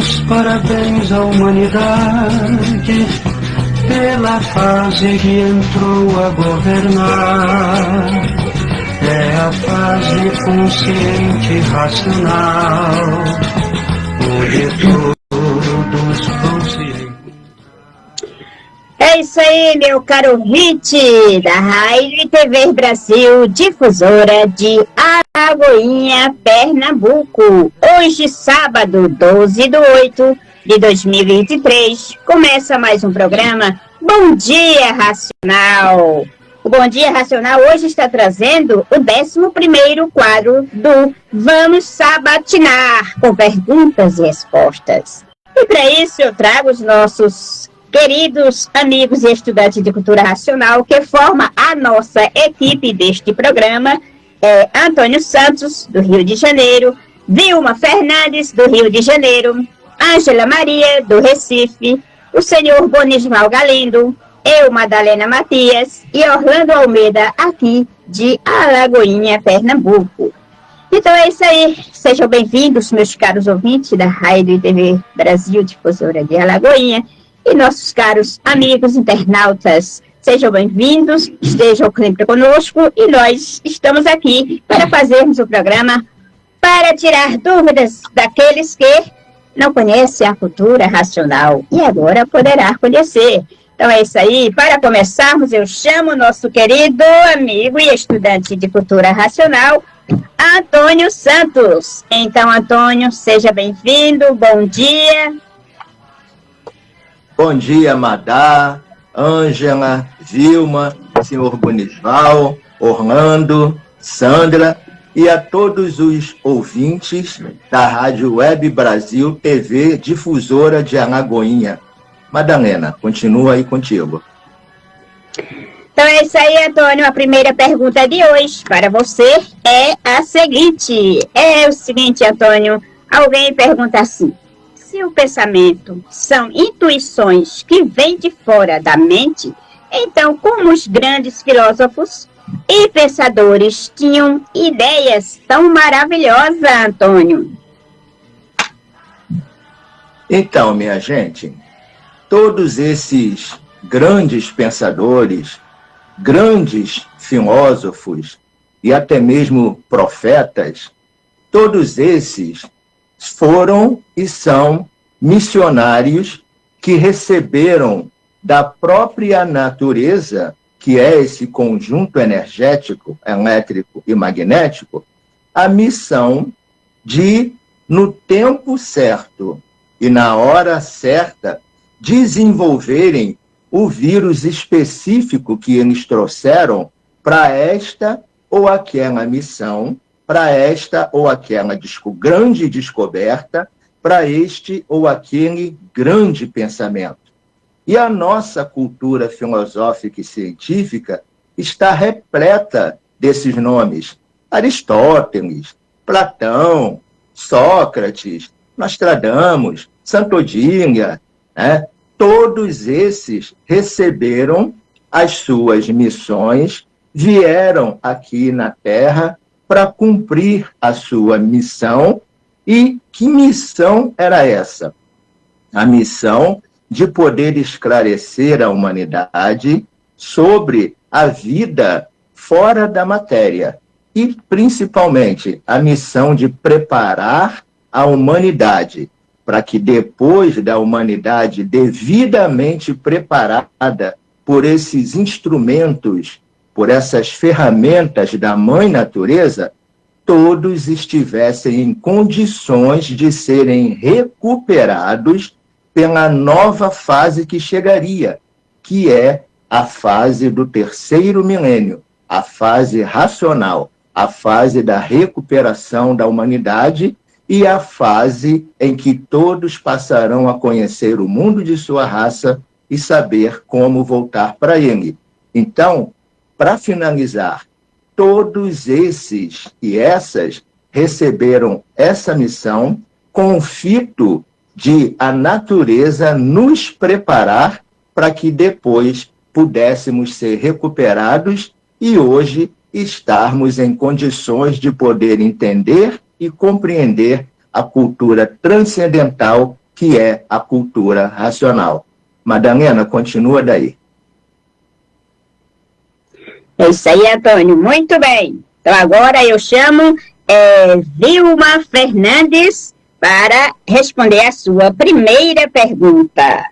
Meus parabéns à humanidade pela fase que entrou a governar. É a fase consciente, racional, onde todos conscientes. É isso aí, meu caro Hit, da Rádio e TV Brasil, difusora de Alagoinha, Pernambuco. Hoje, sábado, 12/8/2023, começa mais um programa Bom Dia Racional. O Bom Dia Racional hoje está trazendo o 11º quadro do Vamos Sabatinar, com perguntas e respostas. E para isso eu trago os nossos queridos amigos e estudantes de cultura racional que forma a nossa equipe deste programa. Antônio Santos, do Rio de Janeiro, Vilma Fernandes, do Rio de Janeiro, Ângela Maria, do Recife, o senhor Bonisval Galindo, eu, Madalena Matias, e Orlando Almeida, aqui de Alagoinha, Pernambuco. Então é isso aí, sejam bem-vindos, meus caros ouvintes da Rádio e TV Brasil, difusora de Alagoinha, e nossos caros amigos internautas, sejam bem-vindos, estejam sempre conosco e nós estamos aqui para fazermos o programa para tirar dúvidas daqueles que não conhecem a cultura racional e agora poderá conhecer. Então é isso aí, para começarmos eu chamo o nosso querido amigo e estudante de cultura racional, Antônio Santos. Então, Antônio, seja bem-vindo, bom dia. Bom dia, Madá, Ângela, Vilma, senhor Bonisval, Orlando, Sandra e a todos os ouvintes da Rádio Web Brasil TV, difusora de Alagoinha. Madalena, continua aí contigo. Então é isso aí, Antônio. A primeira pergunta de hoje para você é a seguinte. É o seguinte, Antônio. Alguém pergunta assim: se o pensamento são intuições que vêm de fora da mente, então como os grandes filósofos e pensadores tinham ideias tão maravilhosas, Antônio? Então, minha gente, todos esses grandes pensadores, grandes filósofos e até mesmo profetas, todos esses foram e são missionários que receberam da própria natureza, que é esse conjunto energético, elétrico e magnético, a missão de, no tempo certo e na hora certa, desenvolverem o vírus específico que eles trouxeram para esta ou aquela missão, para esta ou aquela grande descoberta, para este ou aquele grande pensamento. E a nossa cultura filosófica e científica está repleta desses nomes. Aristóteles, Platão, Sócrates, Nostradamus, Santo Odília, né? Todos esses receberam as suas missões, vieram aqui na Terra para cumprir a sua missão. E que missão era essa? A missão de poder esclarecer a humanidade sobre a vida fora da matéria e, principalmente, a missão de preparar a humanidade para que, depois da humanidade devidamente preparada por esses instrumentos, por essas ferramentas da Mãe Natureza, todos estivessem em condições de serem recuperados pela nova fase que chegaria, que é a fase do terceiro milênio, a fase racional, a fase da recuperação da humanidade e a fase em que todos passarão a conhecer o mundo de sua raça e saber como voltar para ele. Então, para finalizar, todos esses e essas receberam essa missão com o fito de a natureza nos preparar para que depois pudéssemos ser recuperados e hoje estarmos em condições de poder entender e compreender a cultura transcendental que é a cultura racional. Madalena, continua daí. É isso aí, Antônio. Muito bem. Então, agora eu chamo Vilma Fernandes para responder a sua primeira pergunta.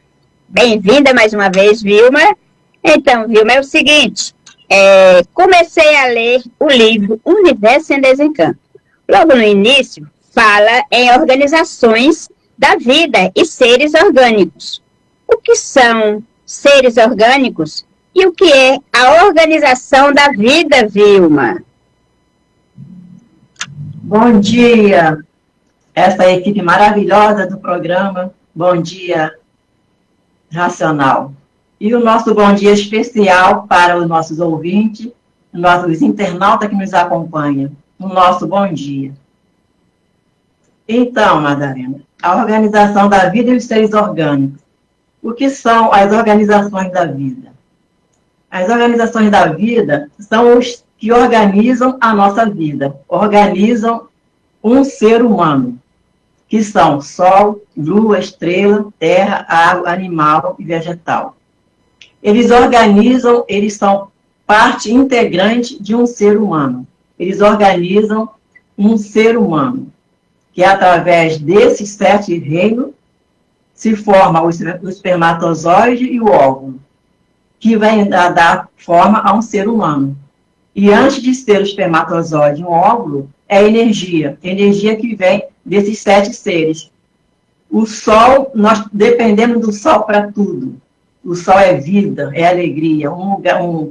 Bem-vinda mais uma vez, Vilma. Então, Vilma, é o seguinte. Comecei a ler o livro Universo em Desencanto. Logo no início, fala em organizações da vida e seres orgânicos. O que são seres orgânicos e o que é a organização da vida, Vilma? Bom dia, essa equipe maravilhosa do programa Bom Dia Racional. E o nosso bom dia especial para os nossos ouvintes, nossos internautas que nos acompanham. O nosso bom dia. Então, Madalena, a organização da vida e os seres orgânicos. O que são as organizações da vida? As organizações da vida são os que organizam a nossa vida, organizam um ser humano, que são Sol, Lua, Estrela, Terra, Água, Animal e Vegetal. Eles organizam, eles são parte integrante de um ser humano. Eles organizam um ser humano, que através desses 7 reinos se forma o espermatozoide e o óvulo, que vai dar forma a um ser humano. E antes de ser o espermatozoide e o óvulo, é energia que vem desses 7 seres. O Sol, nós dependemos do Sol para tudo. O Sol é vida, é alegria. Um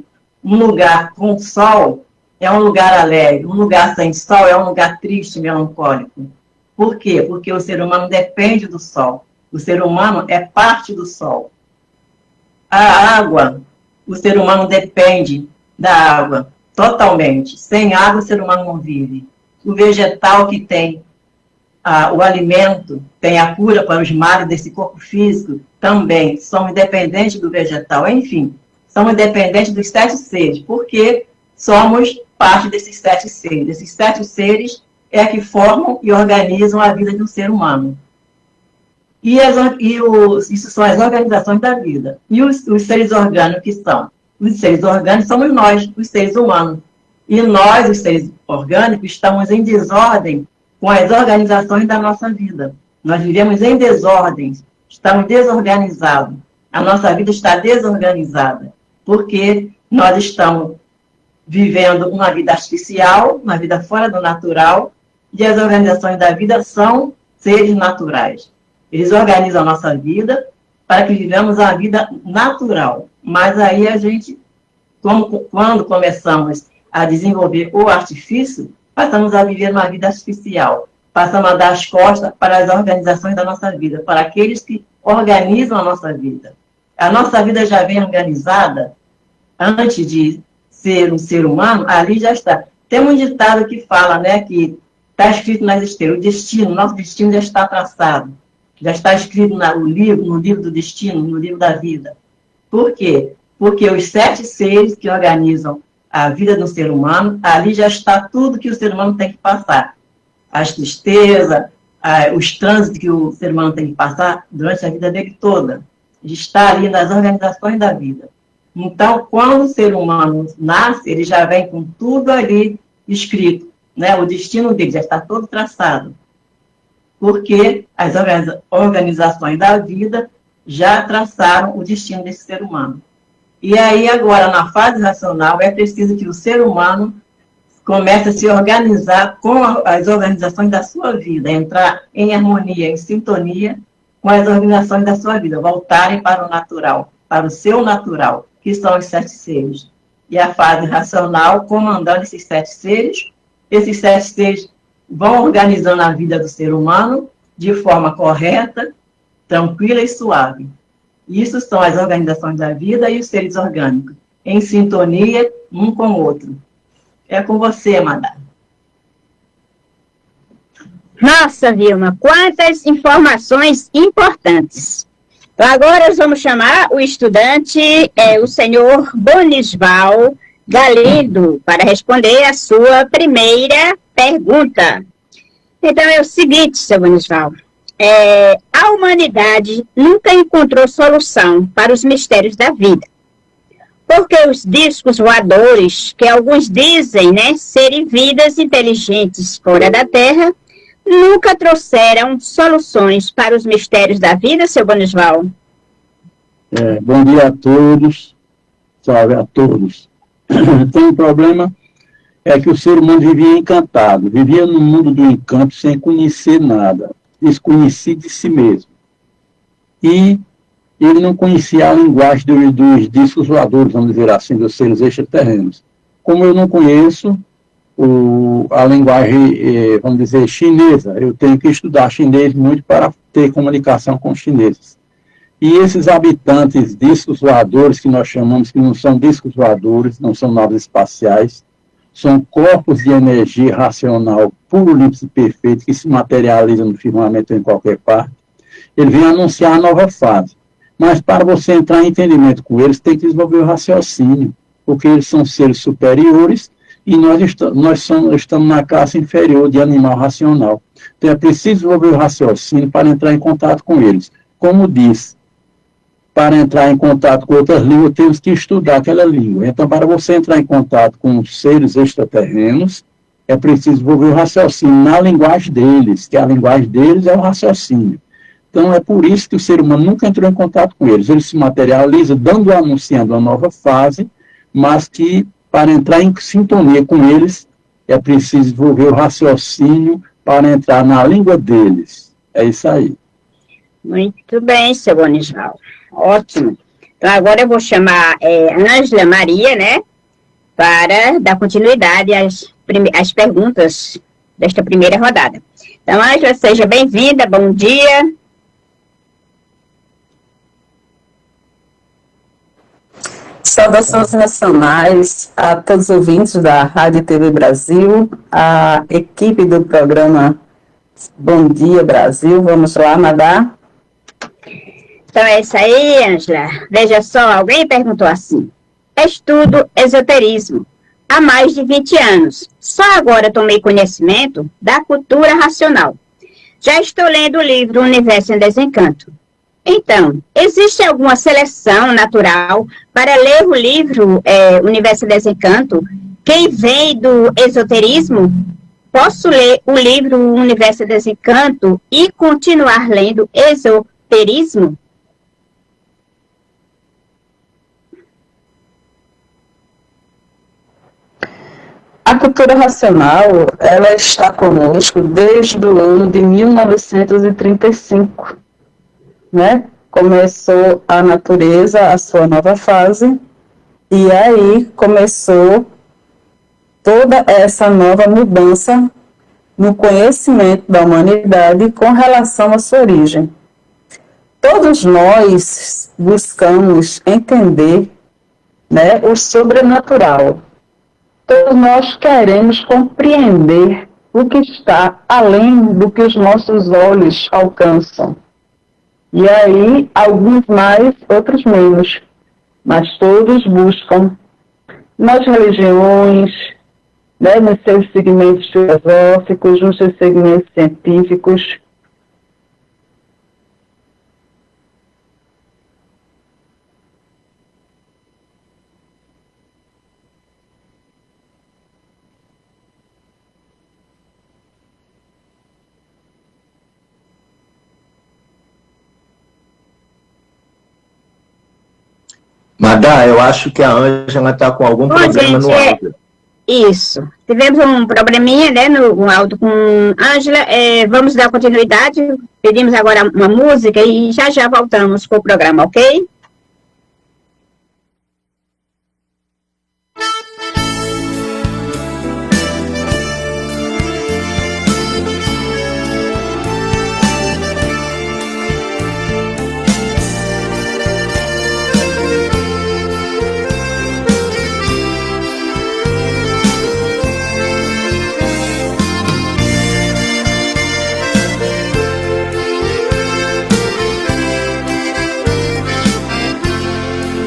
lugar com Sol é um lugar alegre. Um lugar sem Sol é um lugar triste, melancólico. Por quê? Porque o ser humano depende do Sol. O ser humano é parte do Sol. A água, o ser humano depende da água totalmente. Sem água, o ser humano não vive. O vegetal que tem o alimento, tem a cura para os males desse corpo físico, também somos independentes do vegetal. Enfim, somos independentes dos 7 seres, porque somos parte desses 7 seres. Esses 7 seres é que formam e organizam a vida de um ser humano. Isso são as organizações da vida. E os seres orgânicos que são? Os seres orgânicos somos nós, os seres humanos. E nós, os seres orgânicos, estamos em desordem com as organizações da nossa vida. Nós vivemos em desordem, estamos desorganizados. A nossa vida está desorganizada, porque nós estamos vivendo uma vida artificial, uma vida fora do natural, e as organizações da vida são seres naturais. Eles organizam a nossa vida para que vivamos a vida natural. Mas aí a gente, quando começamos a desenvolver o artifício, passamos a viver uma vida artificial. Passamos a dar as costas para as organizações da nossa vida, para aqueles que organizam a nossa vida. A nossa vida já vem organizada, antes de ser um ser humano, ali já está. Tem um ditado que fala, né, que está escrito nas estrelas, o destino, nosso destino já está traçado. Já está escrito no livro do destino, no livro da vida. Por quê? Porque os 7 seres que organizam a vida do ser humano, ali já está tudo que o ser humano tem que passar. As tristezas, os trânsitos que o ser humano tem que passar durante a vida dele toda. Está ali nas organizações da vida. Então, quando o ser humano nasce, ele já vem com tudo ali escrito, né? O destino dele já está todo traçado. Porque as organizações da vida já traçaram o destino desse ser humano. E aí, agora, na fase racional, é preciso que o ser humano comece a se organizar com as organizações da sua vida, entrar em harmonia, em sintonia com as organizações da sua vida, voltarem para o natural, para o seu natural, que são os 7 seres. E a fase racional, comandando esses 7 seres vão organizando a vida do ser humano de forma correta, tranquila e suave. Isso são as organizações da vida e os seres orgânicos, em sintonia um com o outro. É com você, Madá. Nossa, Vilma, quantas informações importantes. Então, agora nós vamos chamar o estudante, o senhor Bonisval Galindo, para responder a sua primeira pergunta. Então, é o seguinte, seu Bonisval. A humanidade nunca encontrou solução para os mistérios da vida. Porque os discos voadores, que alguns dizem, né, serem vidas inteligentes fora da Terra, nunca trouxeram soluções para os mistérios da vida, seu Bonisval? Bom dia a todos, salve a todos. Tem um problema, é que o ser humano vivia encantado, vivia no mundo do encanto sem conhecer nada, desconhecido de si mesmo. E ele não conhecia a linguagem dos discos voadores, vamos dizer assim, dos seres extraterrenos. Como eu não conheço a linguagem, vamos dizer, chinesa, eu tenho que estudar chinês muito para ter comunicação com os chineses. E esses habitantes discos voadores, que nós chamamos, que não são discos voadores, não são naves espaciais, são corpos de energia racional puro, limpo e perfeito, que se materializam no firmamento em qualquer parte. Ele vem anunciar a nova fase. Mas para você entrar em entendimento com eles, tem que desenvolver o raciocínio, porque eles são seres superiores e nós estamos na classe inferior de animal racional. Então é preciso desenvolver o raciocínio para entrar em contato com eles. Como diz, para entrar em contato com outras línguas, temos que estudar aquela língua. Então, para você entrar em contato com os seres extraterrenos, é preciso desenvolver o raciocínio na linguagem deles, que a linguagem deles é o raciocínio. Então, é por isso que o ser humano nunca entrou em contato com eles. Ele se materializa, anunciando uma nova fase, mas que, para entrar em sintonia com eles, é preciso desenvolver o raciocínio para entrar na língua deles. É isso aí. Muito bem, seu Bonisval. Ótimo. Então, agora eu vou chamar Ângela Maria, né, para dar continuidade às perguntas desta primeira rodada. Então, Ângela, seja bem-vinda, bom dia. Saudações nacionais a todos os ouvintes da Rádio e TV Brasil, a equipe do programa Bom Dia Brasil. Vamos lá, Madá? Então é isso aí, Ângela. Veja só, alguém perguntou assim: estudo esoterismo há mais de 20 anos. Só agora tomei conhecimento da cultura racional. Já estou lendo o livro Universo em Desencanto. Então, existe alguma seleção natural para ler o livro Universo em Desencanto? Quem vem do esoterismo? Posso ler o livro Universo em Desencanto e continuar lendo esoterismo? A cultura racional, ela está conosco desde o ano de 1935, né? Começou a natureza, a sua nova fase, e aí começou toda essa nova mudança no conhecimento da humanidade com relação à sua origem. Todos nós buscamos entender, né, o sobrenatural. Todos nós queremos compreender o que está além do que os nossos olhos alcançam. E aí, alguns mais, outros menos. Mas todos buscam nas religiões, né, nos seus segmentos filosóficos, nos seus segmentos científicos. Madá, eu acho que a Ângela está com algum problema no áudio. Isso. Tivemos um probleminha, né, no áudio com Ângela. Vamos dar continuidade. Pedimos agora uma música e já voltamos com o programa, ok?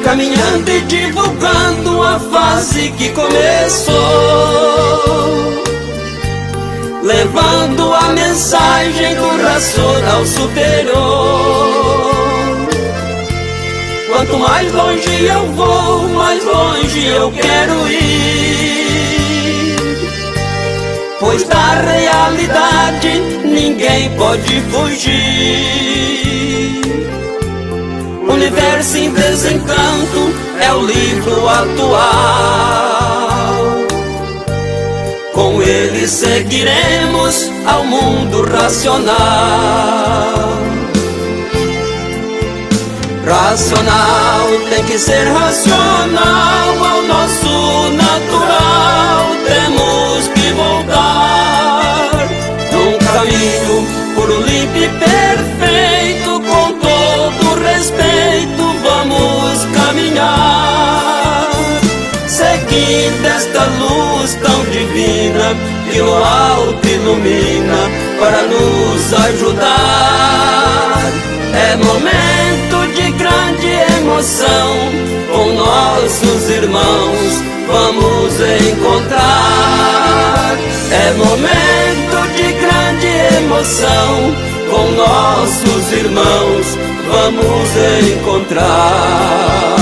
Caminhando e divulgando a fase que começou. levando a mensagem do racional superior. Quanto mais longe eu vou, mais longe eu quero ir, pois da realidade ninguém pode fugir. Universo em Desencanto é o livro atual. Com ele seguiremos ao mundo racional. Racional tem que ser racional ao nosso natural. Temos que voltar num caminho puro, limpo e perfeito. Com todo respeito vamos caminhar, seguindo esta luz tão divina que no alto ilumina para nos ajudar. É momento de grande emoção, com nossos irmãos vamos encontrar. É momento de grande emoção, com nossos irmãos vamos encontrar.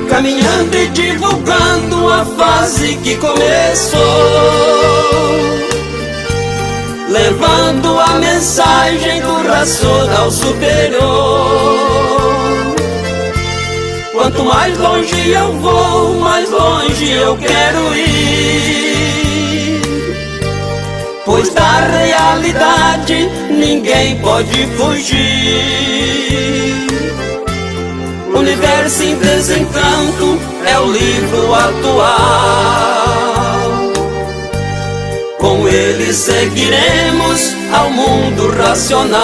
Caminhando e divulgando a fase que começou, levando a mensagem do racional superior. Quanto mais longe eu vou, mais longe eu quero ir, pois da realidade ninguém pode fugir. Universo em Desencanto é o livro atual. Com ele seguiremos ao mundo racional.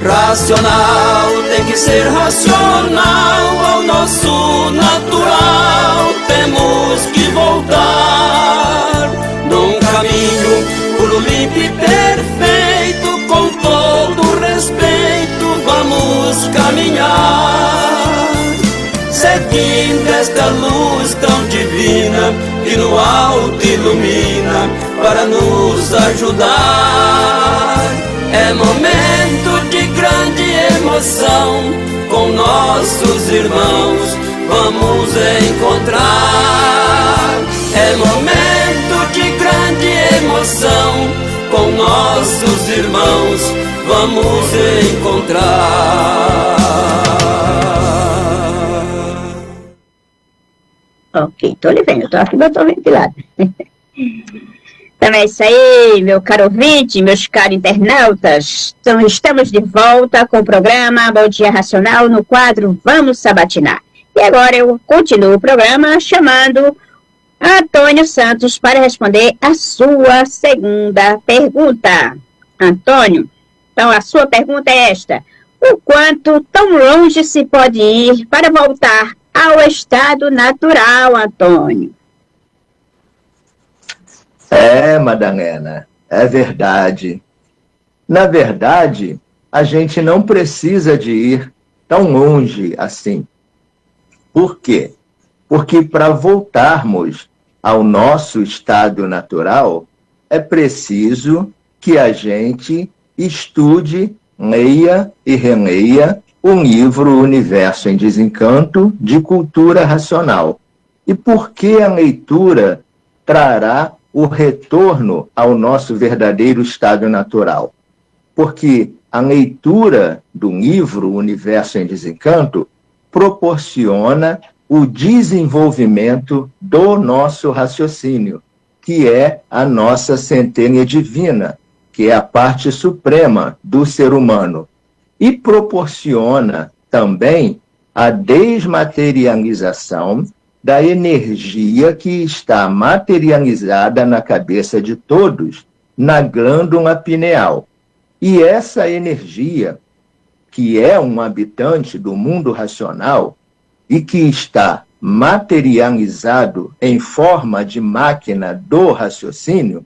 Racional tem que ser racional ao nosso natural. Temos que voltar num caminho puro, limpo e perfeito. Com todo respeito vamos caminhar, seguindo esta luz tão divina que no alto ilumina para nos ajudar. É momento de grande emoção, com nossos irmãos vamos encontrar. É momento de grande emoção, com nossos irmãos vamos encontrar. Ok, tô lhe vendo, tô aqui, mas tô ventilado. Então é isso aí, meu caro ouvinte, meus caros internautas. Então, estamos de volta com o programa Bom Dia Racional no quadro Vamos Sabatinar. E agora eu continuo o programa chamando Antônio Santos para responder a sua segunda pergunta. Antônio, então a sua pergunta é esta: o quanto tão longe se pode ir para voltar ao estado natural, Antônio? É, Madalena, é verdade. Na verdade, a gente não precisa de ir tão longe assim. Por quê? Porque para voltarmos ao nosso estado natural, é preciso que a gente estude, leia e releia o livro Universo em Desencanto, de cultura racional. E por que a leitura trará o retorno ao nosso verdadeiro estado natural? Porque a leitura do livro Universo em Desencanto proporciona o desenvolvimento do nosso raciocínio, que é a nossa centelha divina, que é a parte suprema do ser humano, e proporciona também a desmaterialização da energia que está materializada na cabeça de todos na glândula pineal. E essa energia, que é um habitante do mundo racional e que está materializado em forma de máquina do raciocínio,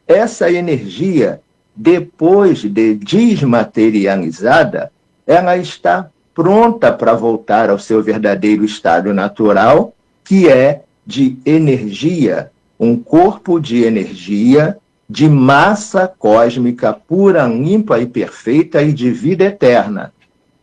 essa energia, depois de desmaterializada, ela está pronta para voltar ao seu verdadeiro estado natural, que é de energia, um corpo de energia, de massa cósmica pura, limpa e perfeita e de vida eterna.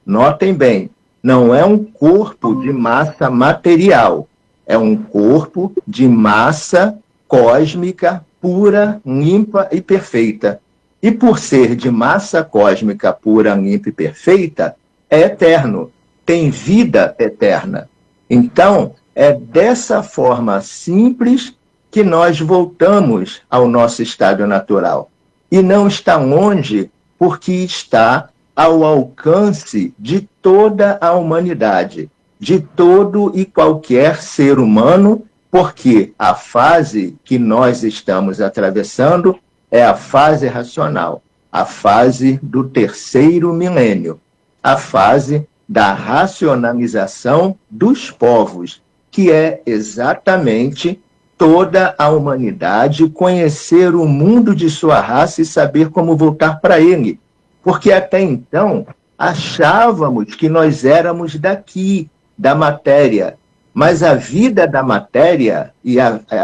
Notem bem, não é um corpo de massa material, é um corpo de massa cósmica pura, limpa e perfeita. E por ser de massa cósmica pura, limpa e perfeita, é eterno, tem vida eterna. Então, é dessa forma simples que nós voltamos ao nosso estado natural. E não está longe, porque está ao alcance de toda a humanidade, de todo e qualquer ser humano, porque a fase que nós estamos atravessando é a fase racional, a fase do terceiro milênio, a fase da racionalização dos povos, que é exatamente toda a humanidade conhecer o mundo de sua raça e saber como voltar para ele. Porque até então achávamos que nós éramos daqui, da matéria, mas a vida da matéria e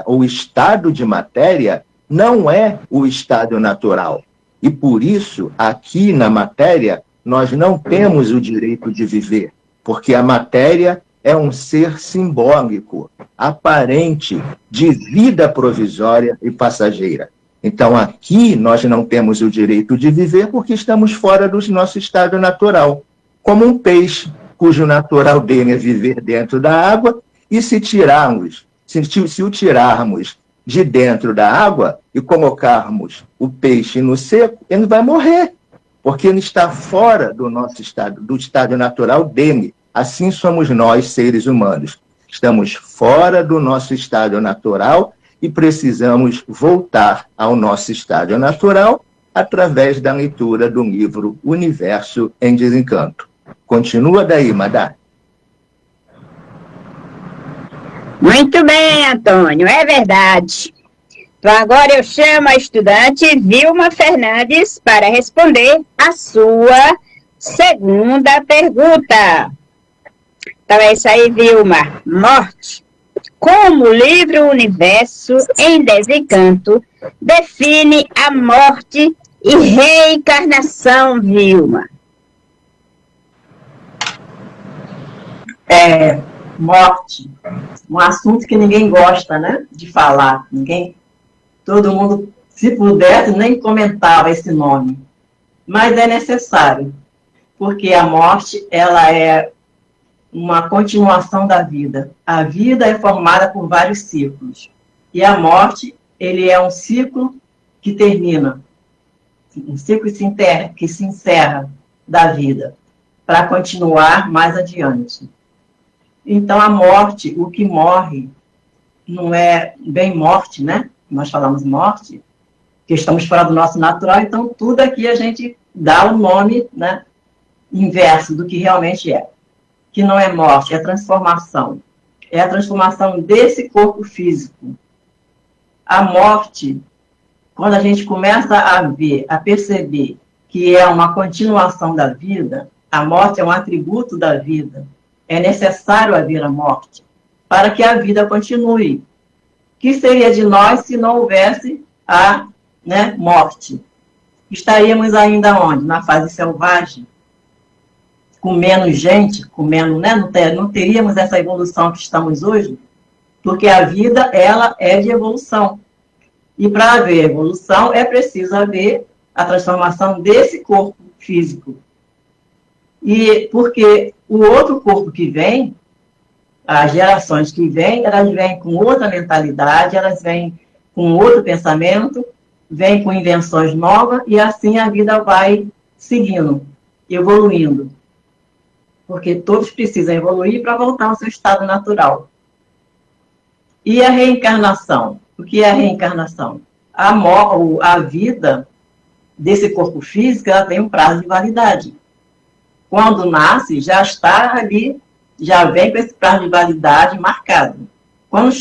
o estado de matéria não é o estado natural. E por isso, aqui na matéria, nós não temos o direito de viver, porque a matéria é um ser simbólico, aparente, de vida provisória e passageira. Então, aqui nós não temos o direito de viver porque estamos fora do nosso estado natural, como um peixe, cujo natural dele é viver dentro da água, e se o tirarmos de dentro da água e colocarmos o peixe no seco, ele vai morrer, porque ele está fora do nosso estado, do estado natural dele. Assim somos nós, seres humanos. Estamos fora do nosso estado natural e precisamos voltar ao nosso estado natural através da leitura do livro Universo em Desencanto. Continua daí, Madá. Muito bem, Antônio, é verdade. Então, agora eu chamo a estudante Vilma Fernandes para responder a sua segunda pergunta. Então é isso aí, Vilma. Morte. Como o livro Universo em Desencanto define a morte e reencarnação, Vilma? Morte. Um assunto que ninguém gosta, né, de falar. Todo mundo, se pudesse, nem comentava esse nome. Mas é necessário, porque a morte, ela é uma continuação da vida. A vida é formada por vários ciclos. E a morte, ele é um ciclo que termina, um ciclo que se encerra da vida, para continuar mais adiante. Então, a morte, o que morre, não é bem morte, né? Nós falamos morte, que estamos fora do nosso natural, então tudo aqui a gente dá o nome, né, inverso do que realmente é. Que não é morte, é transformação. É a transformação desse corpo físico. A morte, quando a gente começa a ver, a perceber que é uma continuação da vida, a morte é um atributo da vida, é necessário haver a morte para que a vida continue. O que seria de nós se não houvesse a morte? Estaríamos ainda onde? Na fase selvagem, com menos gente, não teríamos essa evolução que estamos hoje, porque a vida, ela é de evolução. E para haver evolução, é preciso haver a transformação desse corpo físico. E porque o outro corpo que vem, as gerações que vêm, elas vêm com outra mentalidade, elas vêm com outro pensamento, vêm com invenções novas, e assim a vida vai seguindo, evoluindo. Porque todos precisam evoluir para voltar ao seu estado natural. E a reencarnação? O que é a reencarnação? a vida desse corpo físico, ela tem um prazo de validade. Quando nasce, já está ali, já vem com esse prazo de validade marcado. Quando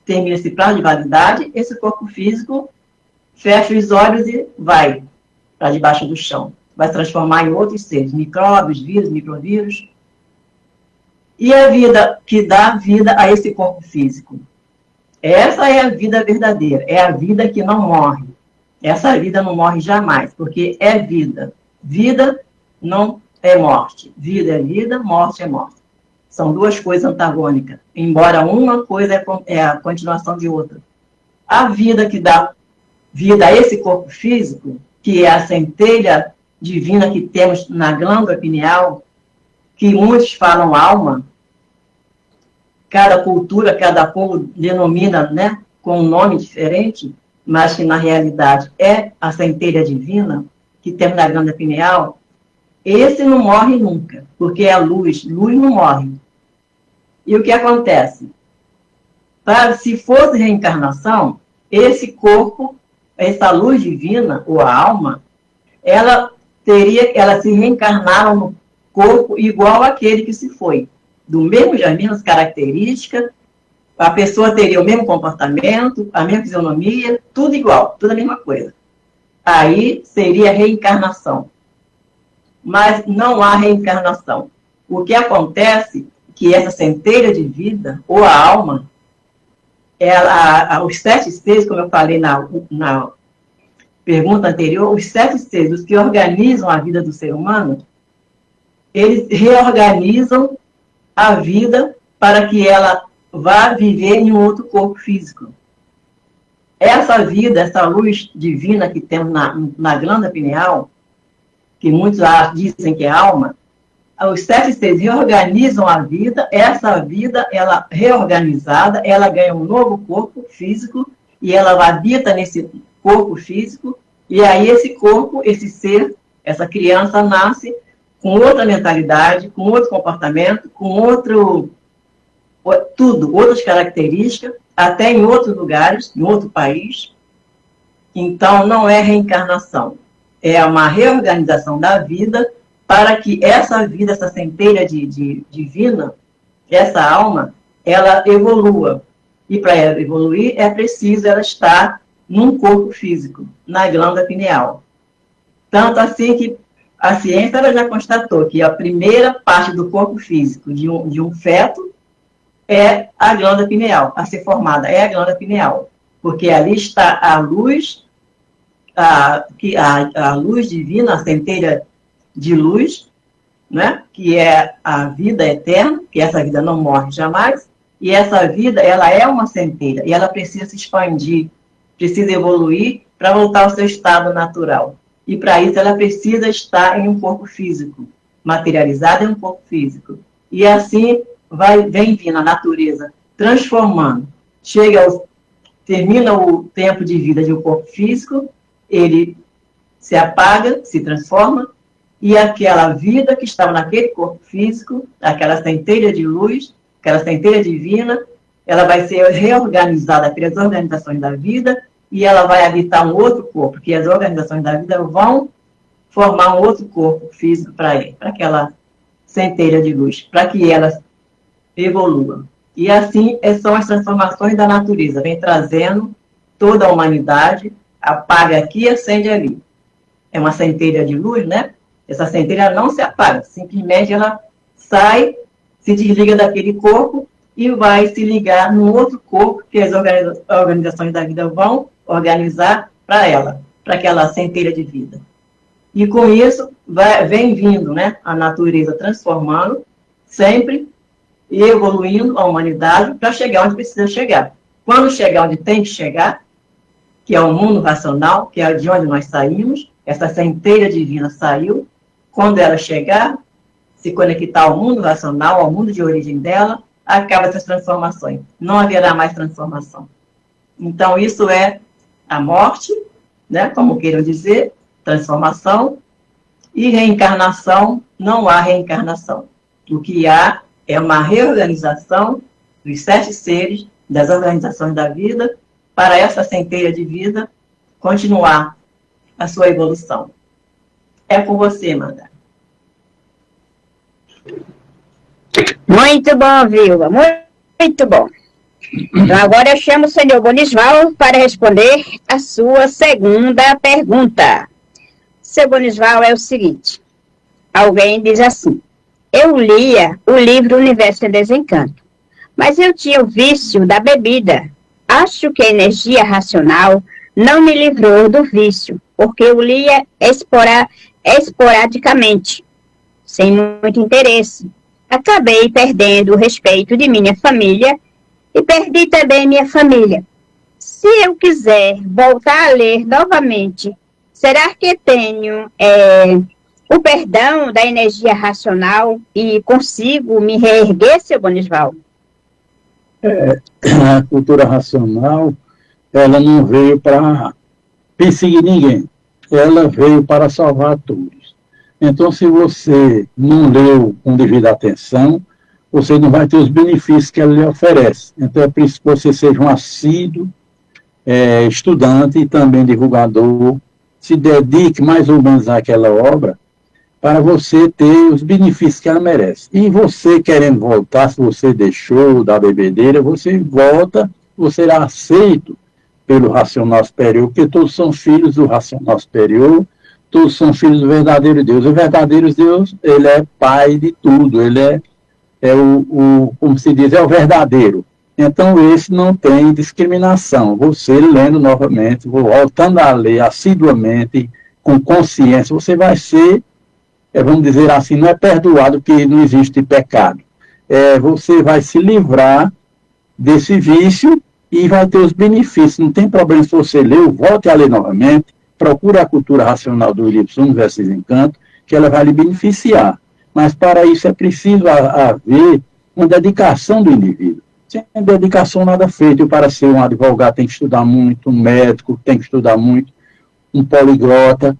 termina esse prazo de validade, esse corpo físico fecha os olhos e vai para debaixo do chão. Vai se transformar em outros seres, micróbios, vírus, microvírus. E a vida que dá vida a esse corpo físico? Essa é a vida verdadeira, é a vida que não morre. Essa vida não morre jamais, porque é vida. Vida não é morte. Vida é vida, morte é morte. São duas coisas antagônicas, embora uma coisa é a continuação de outra. A vida que dá vida a esse corpo físico, que é a centelha divina que temos na glândula pineal, que muitos falam alma, cada cultura, cada povo denomina, né, com um nome diferente, mas que na realidade é a centelha divina que temos na glândula pineal, esse não morre nunca, porque é a luz. Luz não morre. E o que acontece? Se fosse reencarnação, esse corpo, essa luz divina, ou a alma, ela se reencarnava no corpo igual àquele que se foi. As mesmas características, a pessoa teria o mesmo comportamento, a mesma fisionomia, tudo igual, tudo a mesma coisa. Aí seria reencarnação. Mas não há reencarnação. O que acontece é que essa centelha de vida, ou a alma, os 7 seres, como eu falei na pergunta anterior, os 7 seres, os que organizam a vida do ser humano, eles reorganizam a vida para que ela vá viver em um outro corpo físico. Essa vida, essa luz divina que temos na glândula pineal, que muitos dizem que é alma, os 7 seres reorganizam a vida, essa vida, ela reorganizada, ela ganha um novo corpo físico, e ela habita nesse corpo físico, e aí esse corpo, esse ser, essa criança nasce com outra mentalidade, com outro comportamento, com outras características, até em outros lugares, em outro país. Então, não é reencarnação. É uma reorganização da vida para que essa vida, essa centelha divina, essa alma, ela evolua. E para ela evoluir, é preciso ela estar num corpo físico, na glândula pineal. Tanto assim que a ciência ela já constatou que a primeira parte do corpo físico de um feto é a glândula pineal, a ser formada é a glândula pineal, porque ali está a luz, a luz divina, a centelha de luz, né? Que é a vida eterna, que essa vida não morre jamais, e essa vida, ela é uma centelha, e ela precisa se expandir, precisa evoluir para voltar ao seu estado natural. E para isso ela precisa estar em um corpo físico, materializada em um corpo físico. E assim vem vindo a natureza transformando. Termina o tempo de vida de um corpo físico, ele se apaga, se transforma, e aquela vida que estava naquele corpo físico, aquela centelha de luz, aquela centelha divina, ela vai ser reorganizada pelas organizações da vida, e ela vai habitar um outro corpo, que as organizações da vida vão formar um outro corpo físico para aquela centelha de luz, para que ela evolua. E assim são as transformações da natureza, vem trazendo toda a humanidade, apaga aqui e acende ali. É uma centelha de luz, né? Essa centelha não se apaga, simplesmente ela sai, se desliga daquele corpo e vai se ligar num outro corpo que as organizações da vida vão organizar para ela, para aquela centelha de vida. E com isso, vem vindo, né, a natureza transformando, sempre, e evoluindo a humanidade para chegar onde precisa chegar. Quando chegar onde tem que chegar, que é o mundo racional, que é de onde nós saímos, essa centelha divina saiu, quando ela chegar, se conectar ao mundo racional, ao mundo de origem dela, acaba essas transformações. Não haverá mais transformação. Então, isso é a morte, né, como queiram dizer, transformação, e reencarnação, não há reencarnação. O que há é uma reorganização dos 7 seres, das organizações da vida, para essa centelha de vida continuar a sua evolução. É com você, Amanda. Muito bom, Vilma, muito bom. Então, agora eu chamo o senhor Bonisval para responder a sua segunda pergunta. Seu Bonisval, é o seguinte: alguém diz assim: eu lia o livro Universo em Desencanto, mas eu tinha o vício da bebida. Acho que a energia racional não me livrou do vício, porque eu lia esporadicamente, sem muito interesse. Acabei perdendo o respeito de minha família e perdi também minha família. Se eu quiser voltar a ler novamente, será que tenho o perdão da energia racional e consigo me reerguer, seu Bonisval? A cultura racional, ela não veio para perseguir ninguém, ela veio para salvar todos. Então, se você não leu com devida atenção, você não vai ter os benefícios que ela lhe oferece. Então, é preciso que você seja um assíduo estudante e também divulgador, se dedique mais ou menos àquela obra, para você ter os benefícios que ela merece. E você querendo voltar, se você deixou da bebedeira, você volta, você será aceito pelo racional superior, porque todos são filhos do racional superior, todos são filhos do verdadeiro Deus. O verdadeiro Deus, ele é pai de tudo, ele é como se diz, é o verdadeiro. Então, esse não tem discriminação. Você, lendo novamente, voltando a ler assiduamente, com consciência, você vai ser, vamos dizer assim, não é perdoado, porque não existe pecado. Você vai se livrar desse vício e vai ter os benefícios. Não tem problema se você leu, volte a ler novamente, procure a cultura racional do livro Universo em Desencanto, que ela vai lhe beneficiar. Mas para isso é preciso haver uma dedicação do indivíduo. Sem dedicação nada feito. Para ser um advogado tem que estudar muito, um médico tem que estudar muito, um poliglota,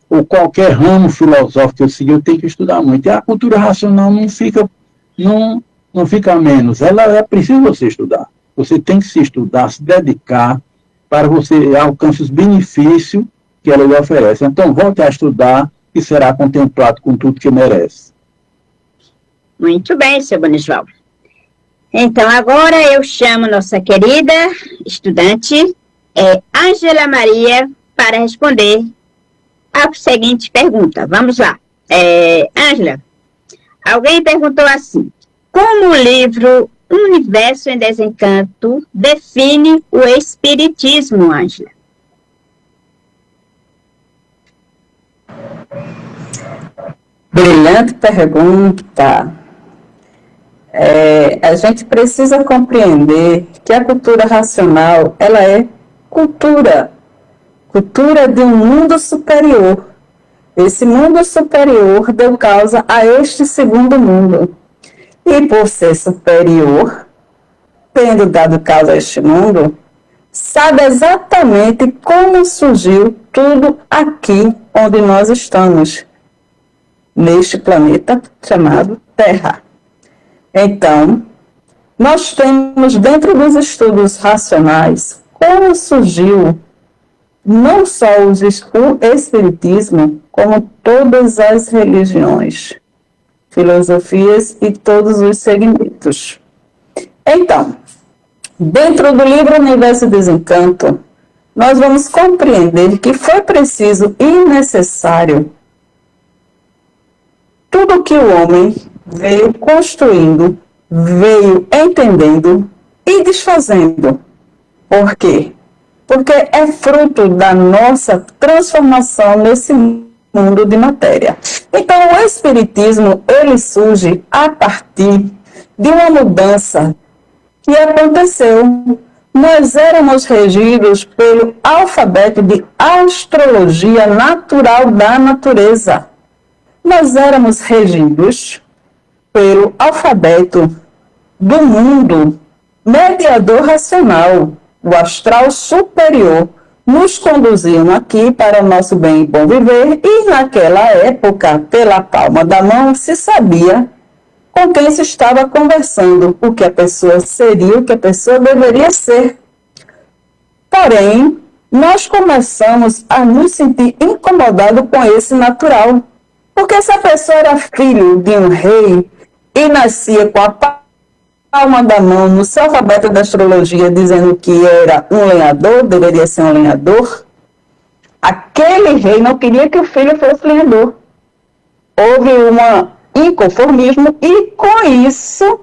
ou qualquer ramo filosófico que eu seguir, eu tenho que estudar muito. E a cultura racional não fica menos. Ela é preciso você estudar. Você tem que se estudar, se dedicar, para você alcançar os benefícios que ela lhe oferece. Então, volte a estudar e será contemplado com tudo que merece. Muito bem, seu Bonisval. Então, agora eu chamo nossa querida estudante, Ângela Maria, para responder a seguinte pergunta. Vamos lá. Ângela, alguém perguntou assim: como o livro Universo em Desencanto define o Espiritismo, Ângela? Brilhante pergunta. A gente precisa compreender que a cultura racional, ela é cultura de um mundo superior. Esse mundo superior deu causa a este segundo mundo. E por ser superior, tendo dado causa a este mundo, sabe exatamente como surgiu tudo aqui onde nós estamos, neste planeta chamado Terra. Então, nós temos dentro dos estudos racionais como surgiu não só o Espiritismo, como todas as religiões, filosofias e todos os segmentos. Então, dentro do livro Universo e Desencanto, nós vamos compreender que foi preciso e necessário tudo que o homem veio construindo, veio entendendo e desfazendo. Por quê? Porque é fruto da nossa transformação nesse mundo de matéria. Então, o Espiritismo, ele surge a partir de uma mudança que aconteceu. Nós éramos regidos pelo alfabeto de astrologia natural da natureza. Nós éramos regidos pelo alfabeto do mundo mediador racional, o astral superior. Nos conduziam aqui para o nosso bem e bom viver, e naquela época, pela palma da mão, se sabia com quem se estava conversando, o que a pessoa seria, o que a pessoa deveria ser. Porém, nós começamos a nos sentir incomodados com esse natural. Porque se a pessoa era filho de um rei e nascia com a palma da mão no seu alfabeto da astrologia dizendo que era um lenhador, deveria ser um lenhador, aquele rei não queria que o filho fosse lenhador. Houve um inconformismo e, com isso,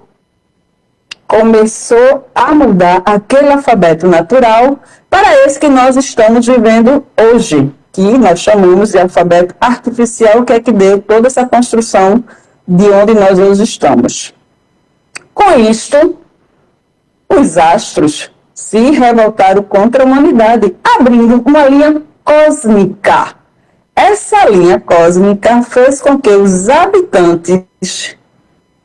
começou a mudar aquele alfabeto natural para esse que nós estamos vivendo hoje, que nós chamamos de alfabeto artificial, que é que deu toda essa construção de onde nós hoje estamos. Com isto, os astros se revoltaram contra a humanidade, abrindo uma linha cósmica. Essa linha cósmica fez com que os habitantes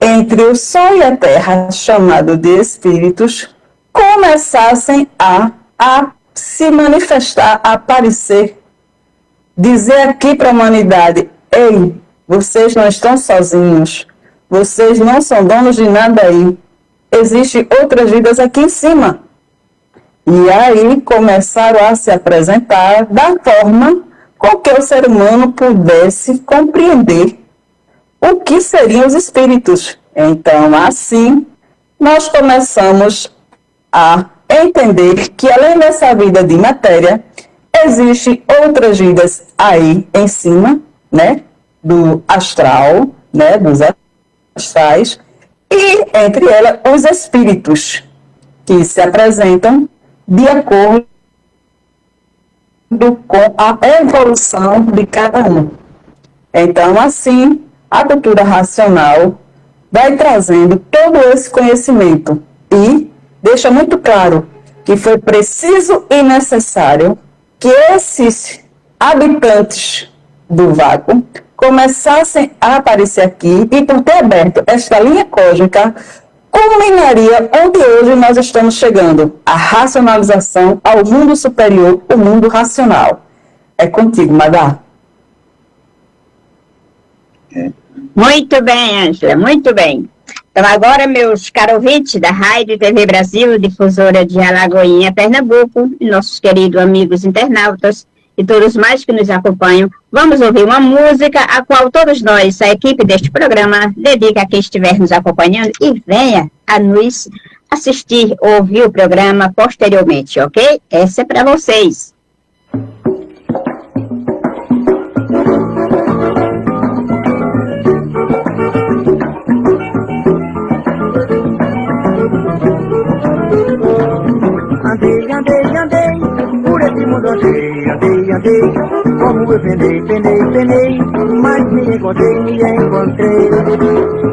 entre o Sol e a Terra, chamado de espíritos, começassem a se manifestar, a aparecer, dizer aqui para a humanidade: ei, vocês não estão sozinhos, vocês não são donos de nada aí, existem outras vidas aqui em cima. E aí começaram a se apresentar da forma com que o ser humano pudesse compreender o que seriam os espíritos. Então, assim, nós começamos a entender que, além dessa vida de matéria, existem outras vidas aí em cima, né, do astral, né, dos astrais, e, entre elas, os espíritos, que se apresentam de acordo com a evolução de cada um. Então, assim, a cultura racional vai trazendo todo esse conhecimento e deixa muito claro que foi preciso e necessário que esses habitantes do vácuo começassem a aparecer aqui, e por ter aberto esta linha cósmica, culminaria onde hoje nós estamos chegando, a racionalização ao mundo superior, o mundo racional. É contigo, Madá. Muito bem, Ângela, muito bem. Então, agora, meus caros ouvintes da Rádio TV Brasil, difusora de Alagoinha, Pernambuco, e nossos queridos amigos internautas e todos mais que nos acompanham, vamos ouvir uma música a qual todos nós, a equipe deste programa, dedica a quem estiver nos acompanhando e venha a nos assistir ou ouvir o programa posteriormente, ok? Essa é para vocês. Andei, andei, andei, por esse mundo andei, andei, andei. Como eu penei, penei, penei, mas me encontrei.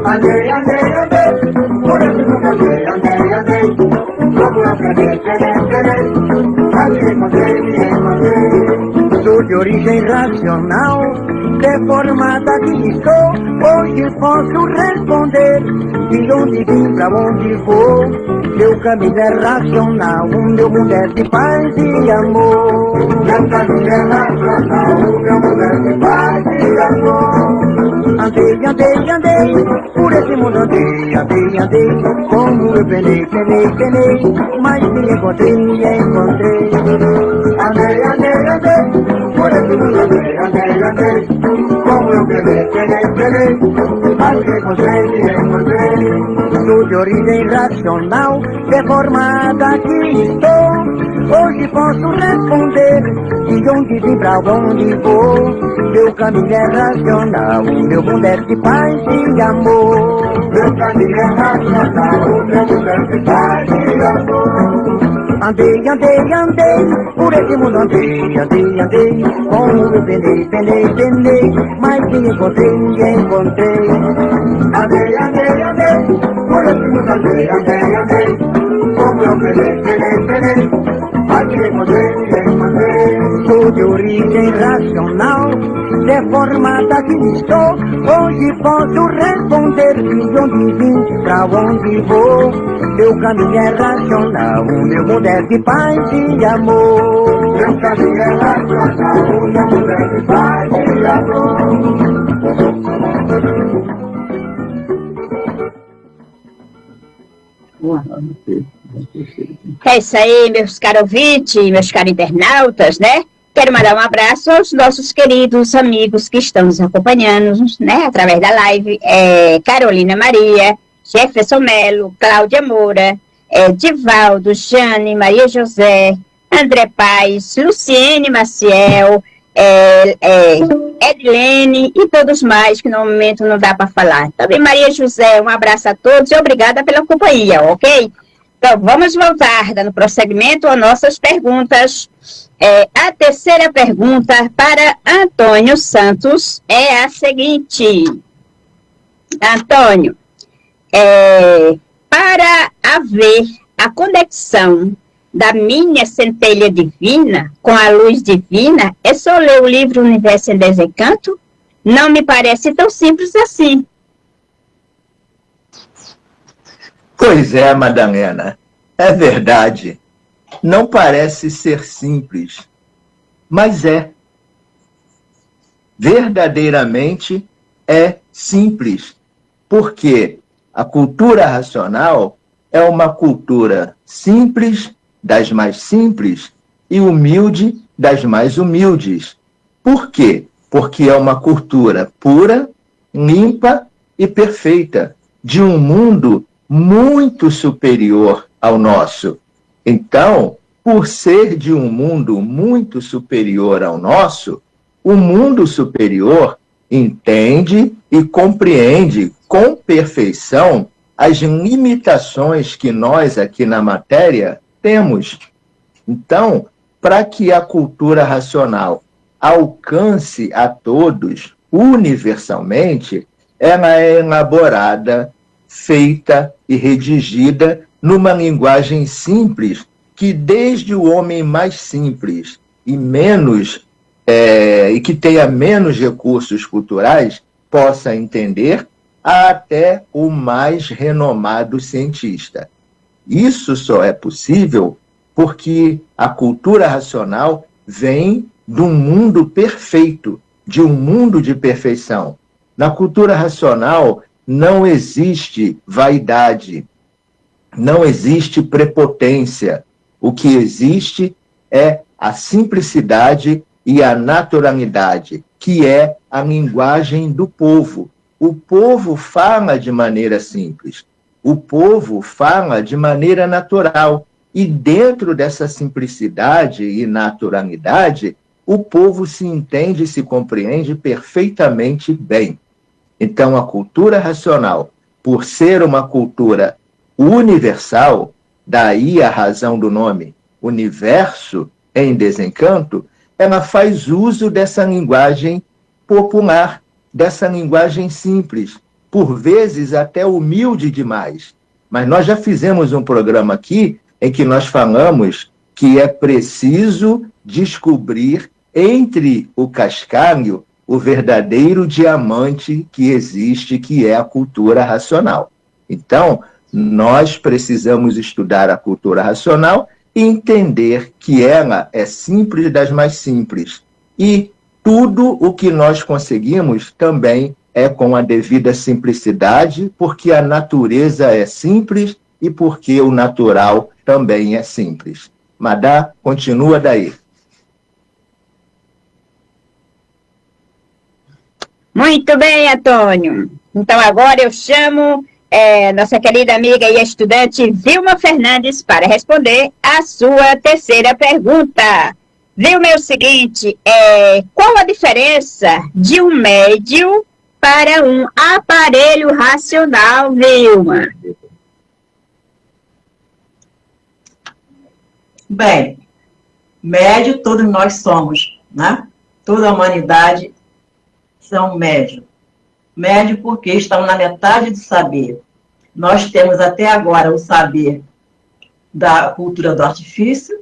Andei, andei, andei, por esse mundo andei, andei, andei. Como eu penei, penei, penei, mas me encontrei. Sou de origem racional, deformada que estou. Hoje posso responder de onde vim, pra onde vou. Meu caminho é racional, o meu mundo é de paz e amor. Meu caminho é racional, o meu mundo é de paz e amor. Andei, andei, andei, por esse mundo andei, andei, andei. Como eu penei, penei, penei, mas me encontrei. Andei, andei, andei, por esse mundo andei, andei, andei. Como eu penei, penei, penei, mas me encontrei. Sou de origem racional, deformada que estou. Hoje posso responder de onde vim, pra onde vou. Meu caminho é racional, o meu mundo é de paz e amor. Meu caminho é racional, o meu mundo é de paz e amor. Andei, andei, andei, por esse mundo andei, andei, andei. Como eu penei, penei, penei, mas me encontrei. Andei, andei, andei, por esse mundo andei, andei, andei. Como eu penei, penei, penei, mas me encontrei. Sou de origem racional, deformada que estou. Hoje posso responder de onde vim, pra onde vou. Meu caminho é racional, o meu mundo é de paz e amor. Meu caminho é racional, o meu mundo é de paz e amor. É isso aí, meus caros ouvintes, meus caros internautas, né? Quero mandar um abraço aos nossos queridos amigos que estão nos acompanhando, né? Através da live. Carolina Maria, Jefferson Melo, Cláudia Moura, Divaldo, Jane, Maria José, André Paes, Luciene Maciel, Edilene e todos mais que no momento não dá para falar. Também Maria José, um abraço a todos e obrigada pela companhia, ok? Então, vamos voltar, dando prosseguimento às nossas perguntas. A terceira pergunta para Antônio Santos é a seguinte. Antônio, para haver a conexão da minha centelha divina com a luz divina, é só ler o livro Universo em Desencanto? Não me parece tão simples assim. Pois é, Madalena, é verdade. Não parece ser simples, mas é. Verdadeiramente é simples, porque a cultura racional é uma cultura simples, das mais simples, e humilde, das mais humildes. Por quê? Porque é uma cultura pura, limpa e perfeita, de um mundo muito superior ao nosso. Então, por ser de um mundo muito superior ao nosso, o mundo superior entende e compreende com perfeição as limitações que nós aqui na matéria temos. Então, para que a cultura racional alcance a todos universalmente, ela é elaborada, feita e redigida numa linguagem simples, que desde o homem mais simples e que tenha menos recursos culturais possa entender, até o mais renomado cientista. Isso só é possível porque a cultura racional vem de um mundo perfeito, de um mundo de perfeição. Na cultura racional não existe vaidade, não existe prepotência. O que existe é a simplicidade e a naturalidade, que é a linguagem do povo. O povo fala de maneira simples, o povo fala de maneira natural. E dentro dessa simplicidade e naturalidade, o povo se entende e se compreende perfeitamente bem. Então, a cultura racional, por ser uma cultura universal, daí a razão do nome, Universo em Desencanto, ela faz uso dessa linguagem popular, dessa linguagem simples, por vezes até humilde demais. Mas nós já fizemos um programa aqui em que nós falamos que é preciso descobrir entre o cascalho o verdadeiro diamante que existe, que é a cultura racional. Então, nós precisamos estudar a cultura racional e entender que ela é simples das mais simples. E tudo o que nós conseguimos também é com a devida simplicidade, porque a natureza é simples e porque o natural também é simples. Madá, continua daí. Muito bem, Antônio. Então, agora eu chamo nossa querida amiga e estudante Vilma Fernandes para responder a sua terceira pergunta. Vilma, é o seguinte, qual a diferença de um médium para um aparelho racional, Vilma? Bem, médio todos nós somos, né? Toda a humanidade são médios. Médio porque estão na metade do saber. Nós temos até agora o saber da cultura do artifício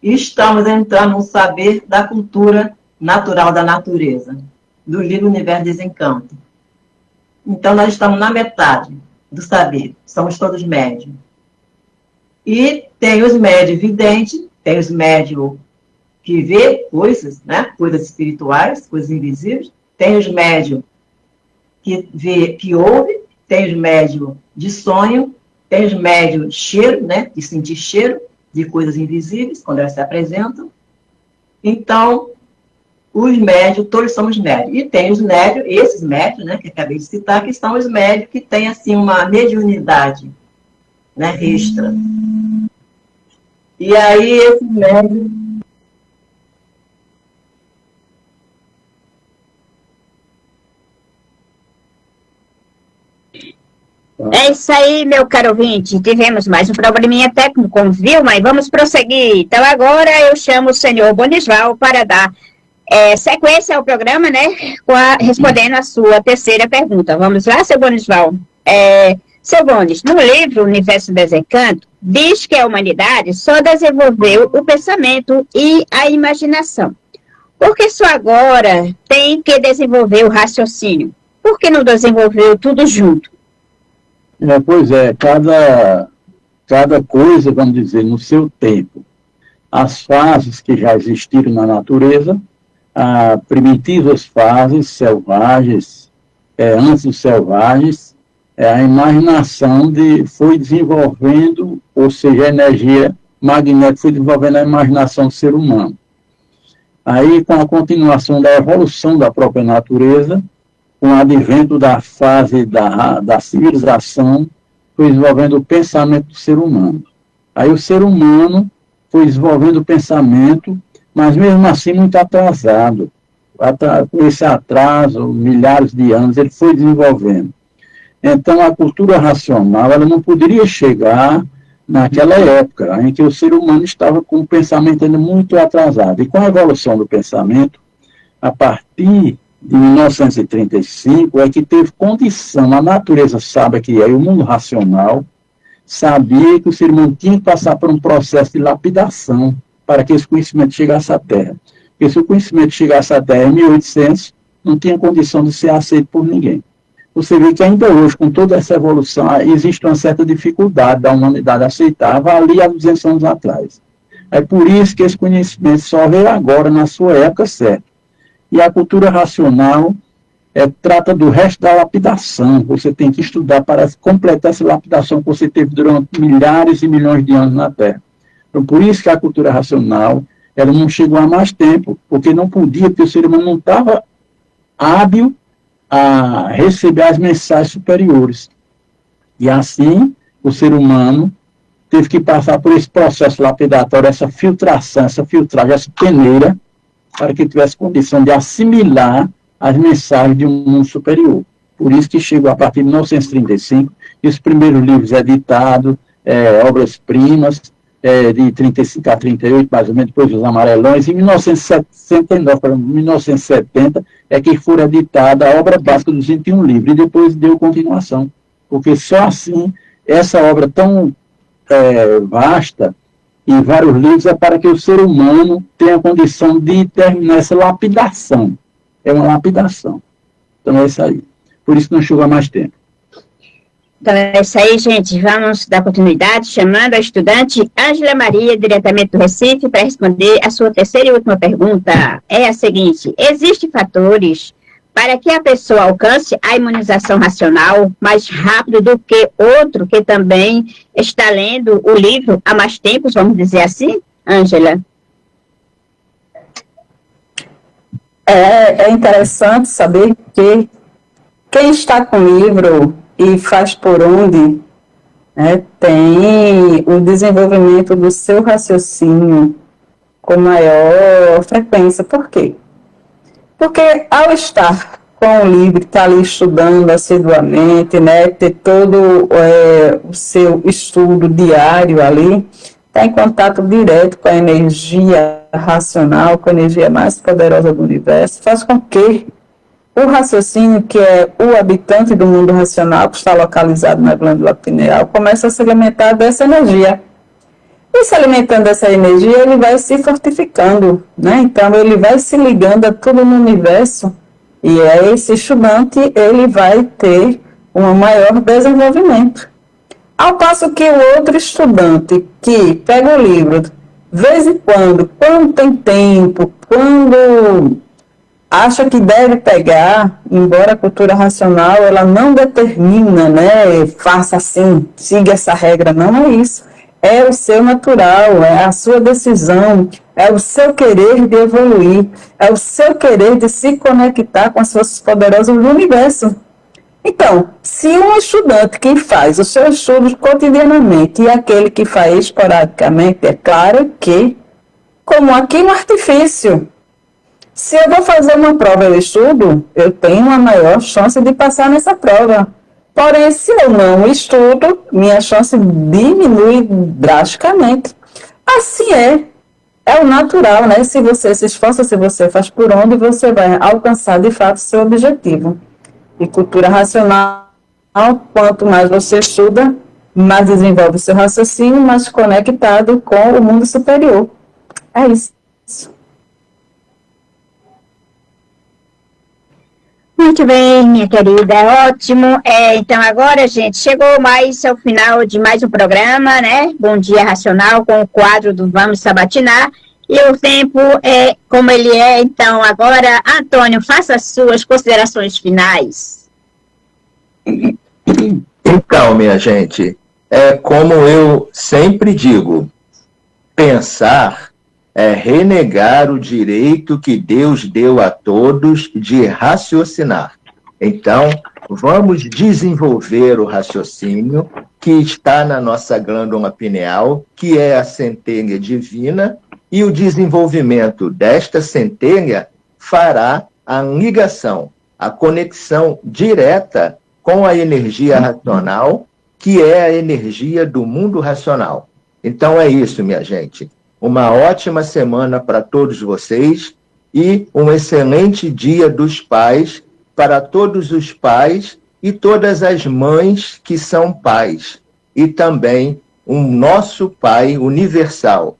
e estamos entrando no saber da cultura natural da natureza, do livro Universo Desencanto. Então, nós estamos na metade do saber, somos todos médios. E tem os médios videntes, tem os médios que vê coisas, né? Coisas espirituais, coisas invisíveis, tem os médios que vê, que ouve, tem os médios de sonho Tem os médios de cheiro, né? De sentir cheiro de coisas invisíveis, quando elas se apresentam. Então, os médios, todos somos médios. E tem os médios, esses médios, né, que acabei de citar, que são os médios que têm, assim, uma mediunidade, né, extra. E aí, esses médios... É isso aí, meu caro ouvinte. Tivemos mais um probleminha técnico, como viu, mas vamos prosseguir. Então, agora eu chamo o senhor Bonisval para dar sequência ao programa, né? Respondendo a sua terceira pergunta. Vamos lá, seu Bonisval? Seu Bonis, no livro Universo Desencanto, diz que a humanidade só desenvolveu o pensamento e a imaginação. Por que só agora tem que desenvolver o raciocínio? Por que não desenvolveu tudo junto? Pois é, cada coisa, vamos dizer, no seu tempo. As fases que já existiram na natureza, primitivas fases selvagens, antes dos selvagens, a imaginação foi desenvolvendo, ou seja, a energia magnética foi desenvolvendo a imaginação do ser humano. Aí, com a continuação da evolução da própria natureza, com o advento da fase da civilização, foi desenvolvendo o pensamento do ser humano. Aí o ser humano foi desenvolvendo o pensamento, mas mesmo assim muito atrasado. Com esse atraso, milhares de anos, ele foi desenvolvendo. Então, a cultura racional, ela não poderia chegar naquela época em que o ser humano estava com o pensamento ainda muito atrasado. E com a evolução do pensamento, a partir de 1935, é que teve condição, a natureza sabe que o mundo racional sabia que o ser humano tinha que passar por um processo de lapidação para que esse conhecimento chegasse à Terra. Porque se o conhecimento chegasse à Terra em 1800, não tinha condição de ser aceito por ninguém. Você vê que ainda hoje, com toda essa evolução, existe uma certa dificuldade da humanidade aceitar, ali há 200 anos atrás. É por isso que esse conhecimento só veio agora, na sua época certa. E a cultura racional trata do resto da lapidação. Você tem que estudar para completar essa lapidação que você teve durante milhares e milhões de anos na Terra. Então, por isso que a cultura racional ela não chegou a mais tempo, porque não podia, porque o ser humano não estava hábil a receber as mensagens superiores. E assim, o ser humano teve que passar por esse processo lapidatório, essa filtração, essa filtragem, essa peneira, para que tivesse condição de assimilar as mensagens de um mundo superior. Por isso que chegou a partir de 1935, e os primeiros livros editados, obras-primas, de 35 a 38, mais ou menos, depois os amarelões, em 1969 para 1970, é que foi editada a obra básica dos 21 livros, e depois deu continuação. Porque só assim, essa obra tão vasta, em vários livros, é para que o ser humano tenha a condição de terminar essa lapidação. É uma lapidação. Então é isso aí. Por isso não chegou a mais tempo. Então é isso aí, gente. Vamos dar continuidade, chamando a estudante Ângela Maria, diretamente do Recife, para responder a sua terceira e última pergunta. É a seguinte: existem fatores para que a pessoa alcance a imunização racional mais rápido do que outro que também está lendo o livro há mais tempo, vamos dizer assim, Ângela? É interessante saber que quem está com o livro e faz por onde, tem o desenvolvimento do seu raciocínio com maior frequência. Por quê? Porque ao estar com o livro, estar ali estudando assiduamente, ter todo o seu estudo diário ali, está em contato direto com a energia racional, com a energia mais poderosa do universo, faz com que o raciocínio, que é o habitante do mundo racional, que está localizado na glândula pineal, comece a se alimentar dessa energia. E se alimentando dessa energia, ele vai se fortificando, Então, ele vai se ligando a tudo no universo, e esse estudante, ele vai ter um maior desenvolvimento. Ao passo que o outro estudante que pega o livro, de vez em quando tem tempo, quando acha que deve pegar, embora a cultura racional, ela não determina, né, faça assim, siga essa regra, não é isso. É o seu natural, é a sua decisão, é o seu querer de evoluir, é o seu querer de se conectar com as forças poderosas do universo. Então, se um estudante que faz os seus estudos cotidianamente e aquele que faz esporadicamente, é claro que, como aqui no artifício, se eu vou fazer uma prova e eu estudo, eu tenho uma maior chance de passar nessa prova. Porém, se eu não estudo, minha chance diminui drasticamente. Assim é o natural, né? Se você se esforça, se você faz por onde, você vai alcançar de fato o seu objetivo. E cultura racional, quanto mais você estuda, mais desenvolve o seu raciocínio, mais conectado com o mundo superior. É isso. Muito bem, minha querida, ótimo. Então agora, gente, chegou mais ao final de mais um programa, né? Bom Dia Racional, com o quadro do Vamos Sabatinar. E o tempo é como ele é. Então agora, Antônio, faça as suas considerações finais. Então, minha gente, é como eu sempre digo, pensar é renegar o direito que Deus deu a todos de raciocinar. Então, vamos desenvolver o raciocínio que está na nossa glândula pineal, que é a centelha divina, e o desenvolvimento desta centelha fará a ligação, a conexão direta com a energia racional, que é a energia do mundo racional. Então é isso, minha gente. Uma ótima semana para todos vocês e um excelente Dia dos Pais para todos os pais e todas as mães que são pais. E também um nosso Pai universal,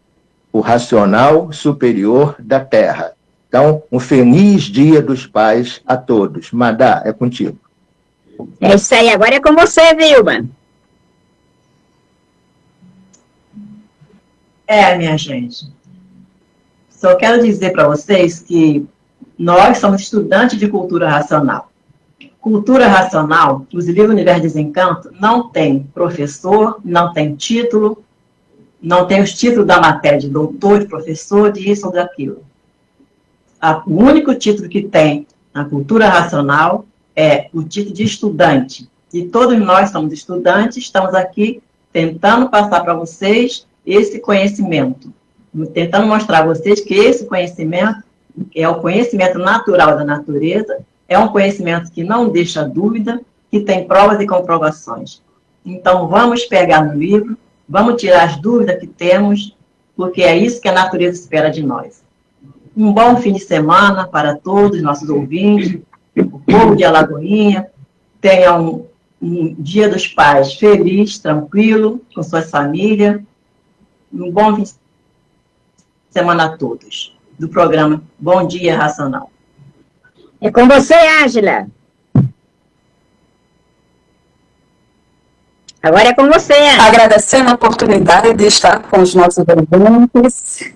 o racional superior da Terra. Então, um feliz Dia dos Pais a todos. Madá, é contigo. É isso aí, agora é com você, Vilma. Minha gente, só quero dizer para vocês que nós somos estudantes de cultura racional. Cultura racional, os livros Universo Desencanto, não tem professor, não tem título, não tem os títulos da matéria de doutor, de professor, de isso ou daquilo. O único título que tem na cultura racional é o título de estudante. E todos nós somos estudantes, estamos aqui tentando passar para vocês esse conhecimento, tentando mostrar a vocês que esse conhecimento é o conhecimento natural da natureza, é um conhecimento que não deixa dúvida, que tem provas e comprovações. Então, vamos pegar no livro, vamos tirar as dúvidas que temos, porque é isso que a natureza espera de nós. Um bom fim de semana para todos os nossos ouvintes, o povo de Alagoinha, tenha um Dia dos Pais feliz, tranquilo, com suas famílias. Um bom fim de semana a todos, do programa Bom Dia Racional. É com você, Ângela. Agora é com você, Ângela. Agradecendo a oportunidade de estar com os nossos ouvintes.